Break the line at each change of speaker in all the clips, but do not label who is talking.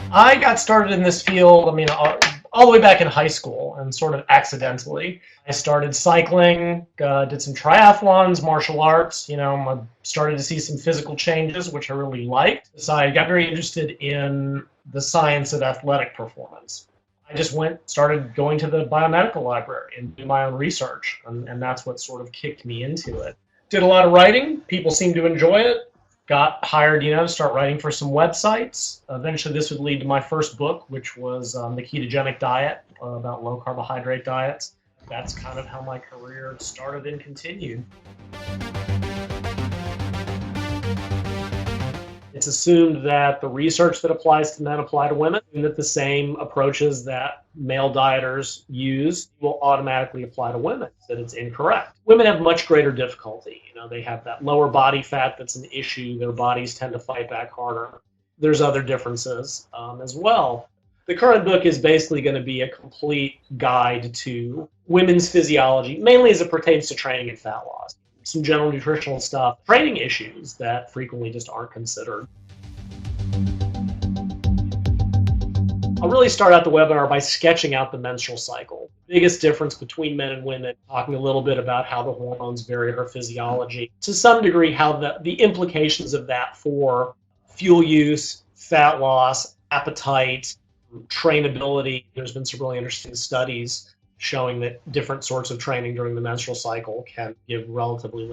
I got started in this field, all the way back in high school and sort of accidentally. I started cycling, did some triathlons, martial arts, I started to see some physical changes, which I really liked. So I got very interested in the science of athletic performance. I just started going to the biomedical library and doing my own research, and that's what sort of kicked me into it. Did a lot of writing. People seemed to enjoy it. Got hired, to start writing for some websites. Eventually, this would lead to my first book, which was The Ketogenic Diet, about low carbohydrate diets. That's kind of how my career started and continued. It's assumed that the research that applies to men apply to women, and that the same approaches that male dieters use will automatically apply to women, that it's incorrect. Women have much greater difficulty. They have that lower body fat that's an issue. Their bodies tend to fight back harder. There's other differences as well. The current book is basically going to be a complete guide to women's physiology, mainly as it pertains to training and fat loss. Some general nutritional stuff, training issues that frequently just aren't considered. I'll really start out the webinar by sketching out the menstrual cycle. The biggest difference between men and women, talking a little bit about how the hormones vary her physiology. To some degree, how the implications of that for fuel use, fat loss, appetite, trainability. There's been some really interesting studies showing that different sorts of training during the menstrual cycle can give relatively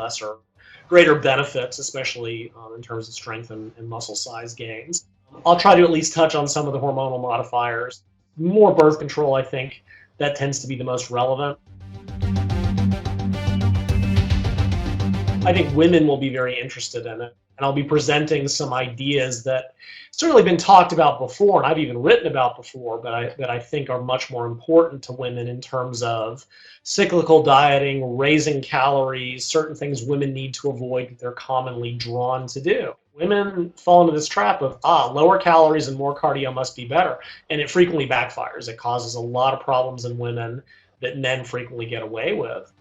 greater benefits, especially in terms of strength and muscle size gains. I'll try to at least touch on some of the hormonal modifiers. More birth control, I think, that tends to be the most relevant. I think women will be very interested in it, and I'll be presenting some ideas that certainly been talked about before, and I've even written about before, but that I think are much more important to women in terms of cyclical dieting, raising calories, certain things women need to avoid that they're commonly drawn to do. Women fall into this trap of, lower calories and more cardio must be better, and it frequently backfires. It causes a lot of problems in women that men frequently get away with.